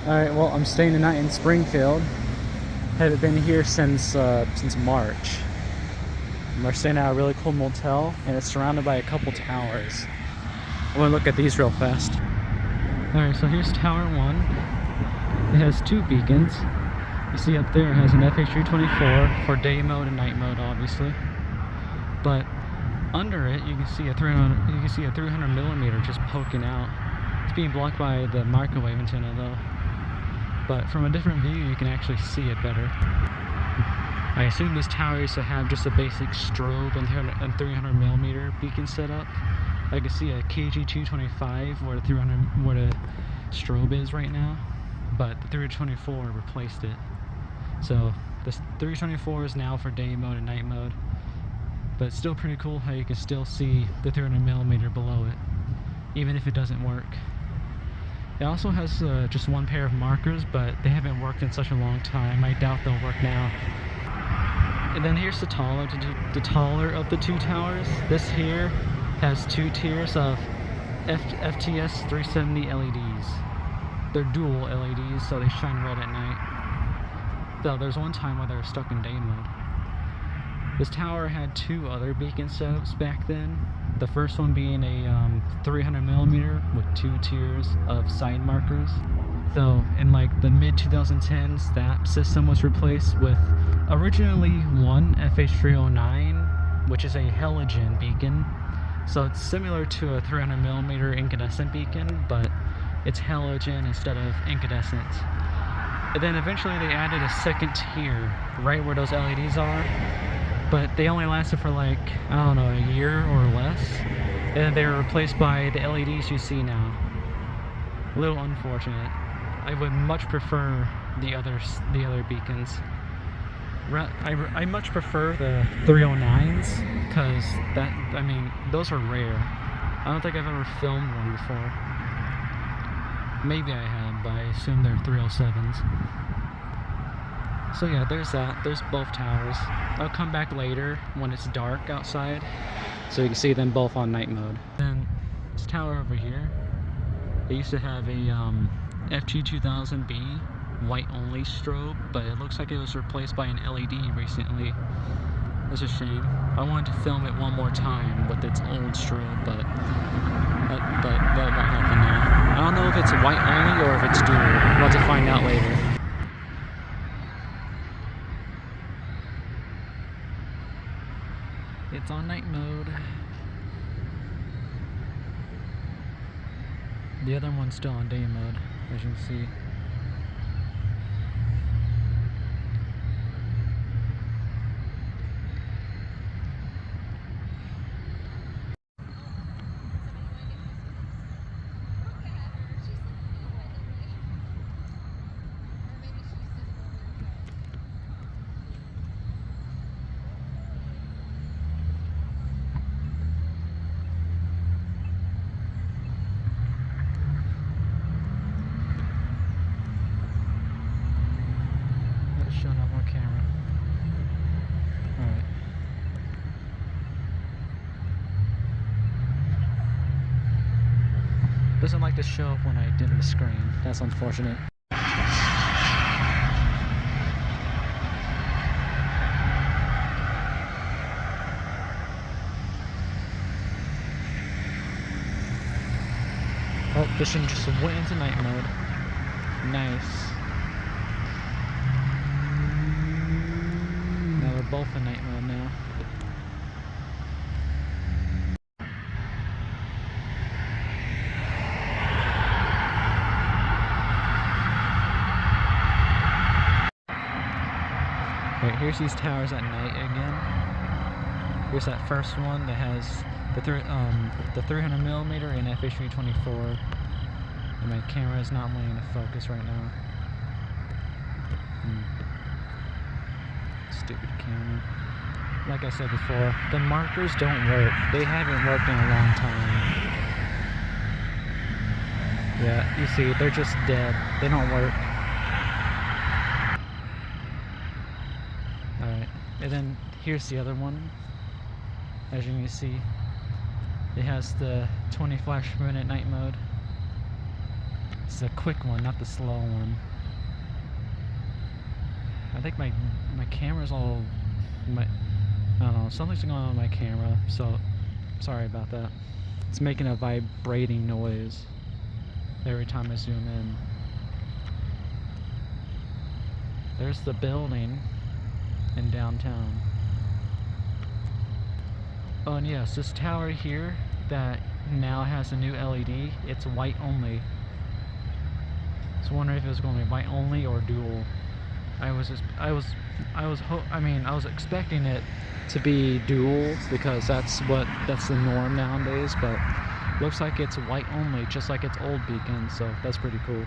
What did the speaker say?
Alright, well, I'm staying tonight in Springfield. Haven't been here since March. We're staying at a really cool motel, and it's surrounded by a couple towers. I want to look at these real fast. Alright, so here's Tower 1. It has two beacons. You see up there it has an FH324 for day mode and night mode, obviously. But under it, you can see a 300 millimeter just poking out. It's being blocked by the microwave antenna, though. But from a different view, you can actually see it better. I assume this tower used to have just a basic strobe and 300 millimeter beacon set up. I can see a KG225 where the strobe is right now, but the 324 replaced it. So this 324 is now for day mode and night mode, but it's still pretty cool how you can still see the 300 millimeter below it, even if it doesn't work. It also has just one pair of markers, but they haven't worked in such a long time. I doubt they'll work now. And then here's the taller of the two towers. This here has two tiers of FTS 370 LEDs. They're dual LEDs, so they shine red at night. Though there's one time where they were stuck in day mode. This tower had two other beacon setups back then. The first one being a 300 millimeter with two tiers of side markers. So in like the mid 2010s, that system was replaced with originally one FH309, which is a halogen beacon. So it's similar to a 300 millimeter incandescent beacon, but it's halogen instead of incandescent. And then eventually they added a second tier right where those LEDs are, but they only lasted for like, I don't know, a year or less. And they were replaced by the LEDs you see now. A little unfortunate. I would much prefer the other beacons. I much prefer the 309s, because those are rare. I don't think I've ever filmed one before. Maybe I have, but I assume they're 307s. So yeah, there's that. There's both towers. I'll come back later when it's dark outside, so you can see them both on night mode. Then this tower over here, it used to have a FG2000B white only strobe, but it looks like it was replaced by an LED recently. That's a shame. I wanted to film it one more time with its old strobe, but that won't happen now. I don't know if it's white only or if it's dual. We'll have to find out later. It's on night mode. The other one's still on day mode, as you can see. Showing up on camera. Alright. Doesn't like to show up when I dim the screen. That's unfortunate. Oh, this one just went into night mode. Nice. We're both in night mode now. Right, here's these towers at night again. Here's that first one that has the 300 millimeter and FH324. And my camera is not wanting to focus right now. Stupid camera. Like I said before, the markers don't work. They haven't worked in a long time. Yeah, you see, they're just dead. They don't work. Alright, and then here's the other one. As you can see, it has the 20 flash per minute night mode. This is a quick one, not the slow one. I think my camera's all I don't know, something's going on with my camera, so sorry about that. It's making a vibrating noise every time I zoom in. There's the building in downtown. Oh, and yes, this tower here that now has a new LED, it's white only. I was wondering if it was going to be white only or dual. I was expecting it to be dual because that's the norm nowadays, but looks like it's white only, just like its old beacon, so that's pretty cool.